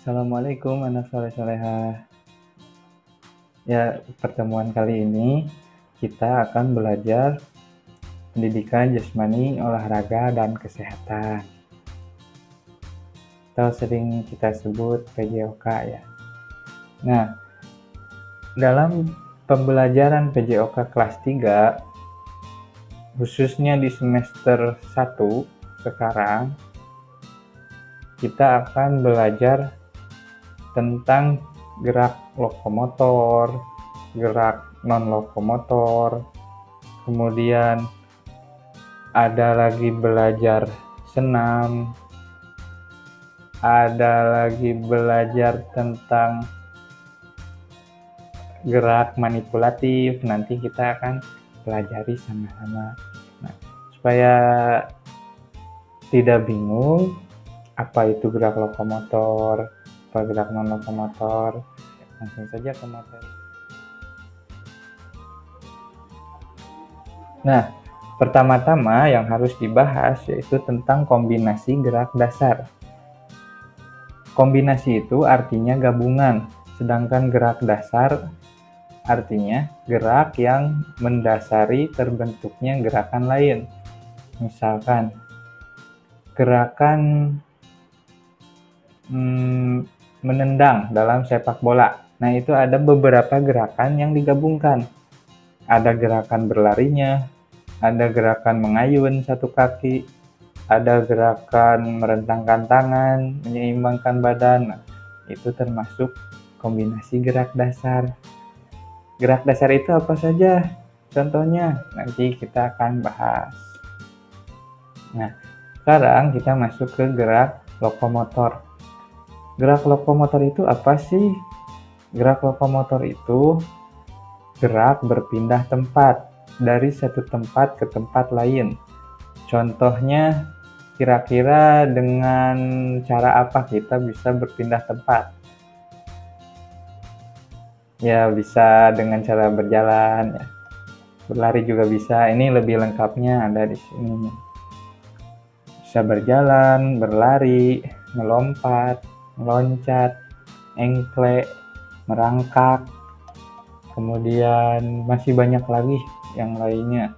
Assalamualaikum anak soleh-solehah. Ya, pertemuan kali ini kita akan belajar pendidikan jasmani, olahraga, dan kesehatan. Atau sering kita sebut PJOK ya. Nah, dalam pembelajaran PJOK kelas 3, khususnya di semester 1 sekarang, kita akan belajar tentang gerak lokomotor, gerak non-lokomotor, kemudian ada lagi belajar senam, ada lagi belajar tentang gerak manipulatif, nanti kita akan pelajari sama-sama. Nah, supaya tidak bingung apa itu gerak lokomotor, apa gerak non-lokomotor, langsung saja ke materi. Nah, pertama-tama yang harus dibahas yaitu tentang kombinasi gerak dasar. Kombinasi itu artinya gabungan, sedangkan gerak dasar artinya gerak yang mendasari terbentuknya gerakan lain. Misalkan, gerakan menendang dalam sepak bola. Nah, itu ada beberapa gerakan yang digabungkan. Ada gerakan berlarinya, ada gerakan mengayun satu kaki, ada gerakan merentangkan tangan, menyeimbangkan badan. Nah, itu termasuk kombinasi gerak dasar. Gerak dasar itu apa saja? Contohnya nanti kita akan bahas. Nah, sekarang kita masuk ke gerak lokomotor. Gerak lokomotor itu apa sih? Gerak lokomotor itu gerak berpindah tempat dari satu tempat ke tempat lain. Contohnya, kira-kira dengan cara apa kita bisa berpindah tempat? Ya, bisa dengan cara berjalan, ya. Berlari juga bisa. Ini lebih lengkapnya ada di sini. Bisa berjalan, berlari, melompat, meloncat, engklek, merangkak, kemudian masih banyak lagi yang lainnya.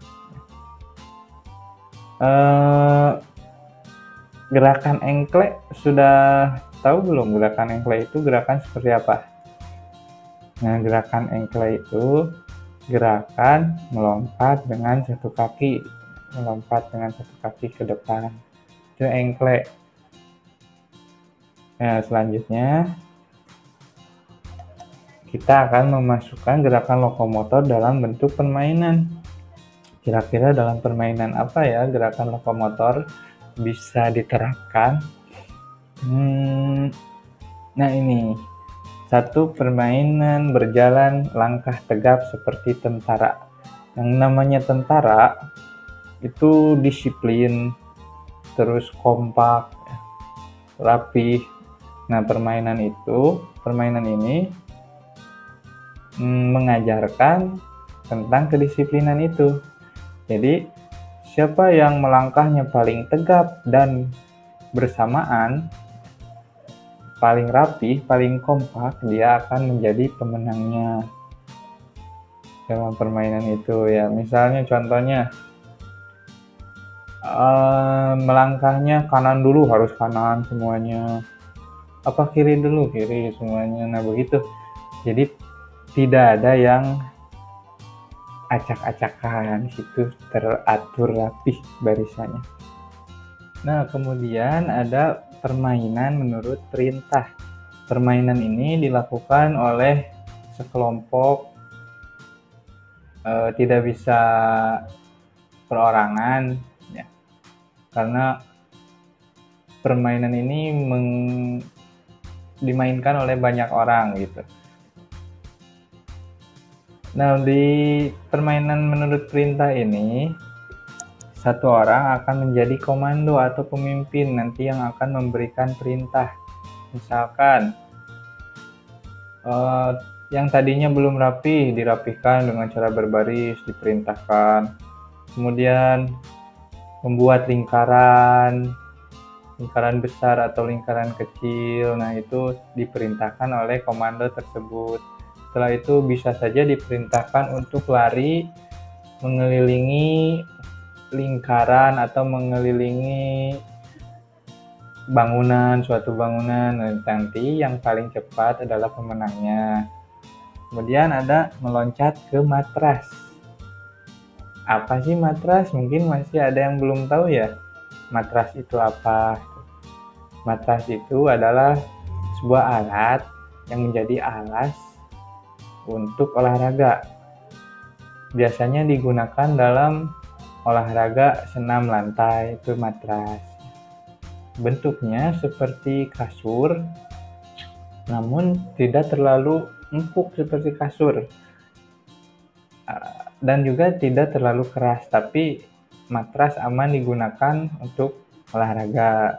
Gerakan engklek sudah tahu belum? Gerakan engklek itu gerakan seperti apa? Nah, gerakan engklek itu gerakan melompat dengan satu kaki, ke depan. Itu engklek. Nah, selanjutnya kita akan memasukkan gerakan lokomotor dalam bentuk permainan. Kira-kira dalam permainan apa ya gerakan lokomotor bisa diterapkan? Nah, ini satu permainan berjalan langkah tegap seperti tentara. Yang namanya tentara itu disiplin, terus kompak, rapih. Nah, permainan ini mengajarkan tentang kedisiplinan itu. Jadi, siapa yang melangkahnya paling tegap dan bersamaan, paling rapih, paling kompak, dia akan menjadi pemenangnya dalam permainan itu ya. Misalnya contohnya, melangkahnya kanan dulu, harus kanan semuanya. Apa kiri dulu, kiri semuanya. Nah, begitu. Jadi tidak ada yang acak-acakan, situ teratur rapih barisannya. Nah, kemudian ada permainan menurut perintah. Permainan ini dilakukan oleh sekelompok, tidak bisa perorangan, ya. Karena permainan ini dimainkan oleh banyak orang gitu. Nah, di permainan menurut perintah ini, satu orang akan menjadi komando atau pemimpin nanti yang akan memberikan perintah. Misalkan, yang tadinya belum rapi, dirapihkan dengan cara berbaris, diperintahkan. Kemudian, membuat lingkaran, lingkaran besar atau lingkaran kecil. Nah, itu diperintahkan oleh komando tersebut. Setelah itu bisa saja diperintahkan untuk lari mengelilingi lingkaran atau mengelilingi suatu bangunan. Nanti yang paling cepat adalah pemenangnya. Kemudian ada meloncat ke matras. Apa sih matras? Mungkin masih ada yang belum tahu ya. Matras itu apa? Matras itu adalah sebuah alat yang menjadi alas untuk olahraga. Biasanya digunakan dalam olahraga senam lantai, itu matras. Bentuknya seperti kasur, namun tidak terlalu empuk seperti kasur. Dan juga tidak terlalu keras, tapi matras aman digunakan untuk olahraga.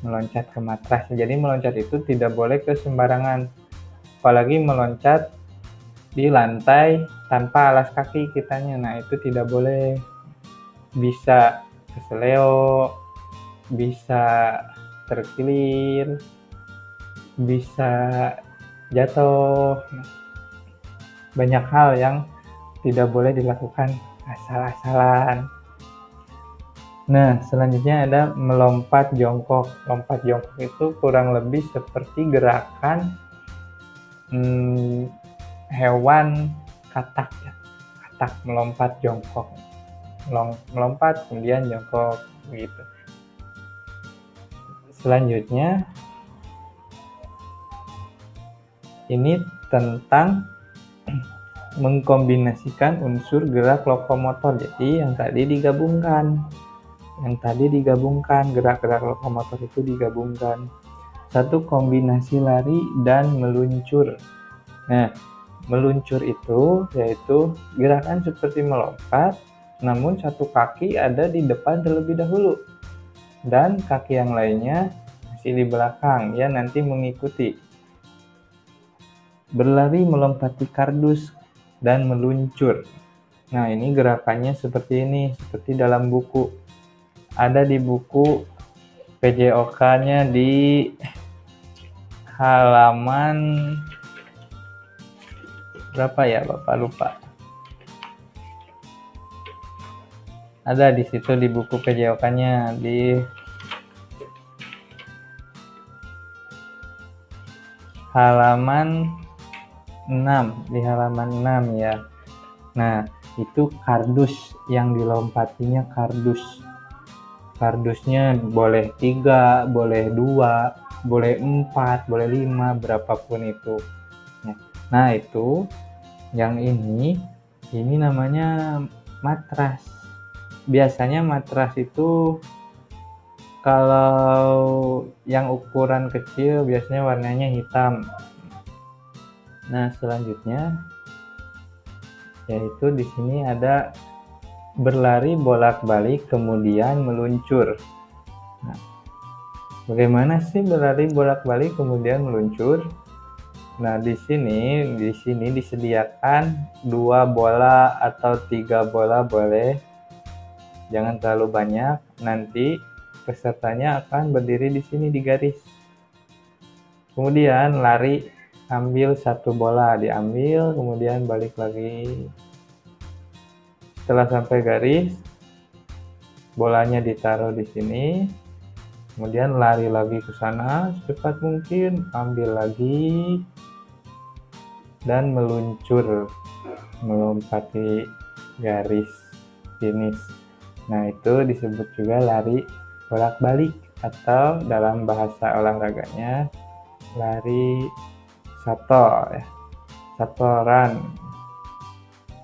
Meloncat ke matras. Jadi meloncat itu tidak boleh ke sembarangan. Apalagi meloncat di lantai tanpa alas kaki kitanya. Nah, itu tidak boleh. Bisa keseleo, bisa terkilir, bisa jatuh. Banyak hal yang tidak boleh dilakukan asal-asalan. Nah, selanjutnya ada melompat jongkok. Lompat jongkok itu kurang lebih seperti gerakan hewan katak ya. Katak melompat jongkok. Melompat kemudian jongkok begitu. Selanjutnya ini tentang mengkombinasikan unsur gerak lokomotor. Jadi yang tadi digabungkan, gerak-gerak lokomotor itu digabungkan. Satu, kombinasi lari dan meluncur. Nah, meluncur itu yaitu gerakan seperti melompat, namun satu kaki ada di depan terlebih dahulu dan kaki yang lainnya masih di belakang, ya nanti mengikuti. Berlari melompati kardus dan meluncur. Nah, ini gerakannya seperti ini, seperti dalam buku. Ada di buku PJOK-nya di halaman berapa ya, Bapak lupa. Ada di situ di buku PJOK-nya di halaman 6, ya. Nah, itu kardus, yang dilompatinya kardus. Kardusnya boleh 3, boleh 2, boleh 4, boleh 5, berapapun itu. Nah, itu yang ini namanya matras. Biasanya matras itu kalau yang ukuran kecil biasanya warnanya hitam. Nah, selanjutnya yaitu di sini ada berlari bolak-balik kemudian meluncur. Nah, bagaimana sih berlari bolak-balik kemudian meluncur? Nah, di sini disediakan 2 bola atau 3 bola boleh. Jangan terlalu banyak, nanti pesertanya akan berdiri di sini di garis. Kemudian lari, ambil 1 bola, diambil, kemudian balik lagi. Setelah sampai garis, bolanya ditaruh di sini, kemudian lari lagi ke sana secepat mungkin, ambil lagi, dan meluncur, melompati garis finish. Nah, itu disebut juga lari bolak-balik atau dalam bahasa olahraganya lari sato ya, satoran.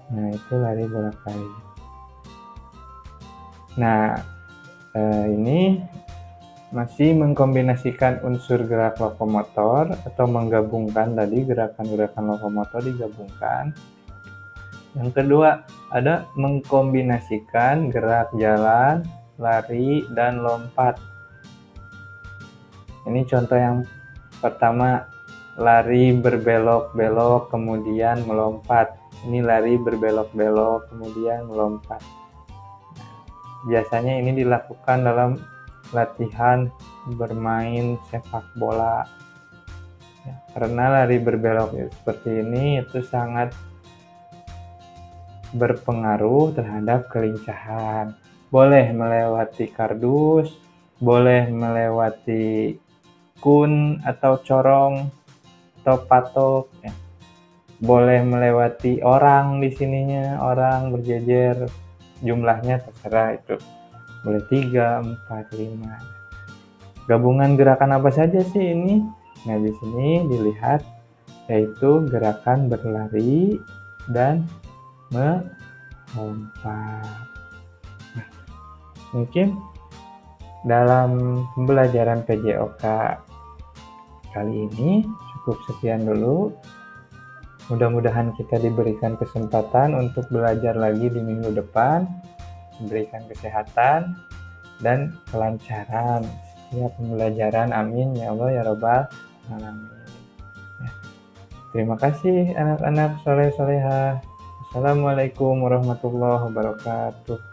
Nah, itu lari bolak-balik. Nah, ini masih mengkombinasikan unsur gerak lokomotor atau menggabungkan tadi gerakan-gerakan lokomotor digabungkan. Yang kedua, ada mengkombinasikan gerak jalan, lari, dan lompat. Ini contoh yang pertama, lari berbelok-belok kemudian melompat. Ini lari berbelok-belok kemudian melompat. Biasanya ini dilakukan dalam latihan bermain sepak bola. Ya, karena lari berbelok seperti ini itu sangat berpengaruh terhadap kelincahan. Boleh melewati kardus, boleh melewati kun atau corong atau patok, ya. Boleh melewati orang di sininya, orang berjejer, jumlahnya terserah itu. Boleh 3, 4, 5. Gabungan gerakan apa saja sih ini? Nah, di sini dilihat yaitu gerakan berlari dan melompat. Nah, mungkin dalam pembelajaran PJOK kali ini cukup sekian dulu. Mudah-mudahan kita diberikan kesempatan untuk belajar lagi di minggu depan, diberikan kesehatan dan kelancaran setiap pembelajaran. Amin ya Allah ya Rabbal alamin. Ya. Terima kasih anak-anak soleh-solehah. Assalamualaikum warahmatullahi wabarakatuh.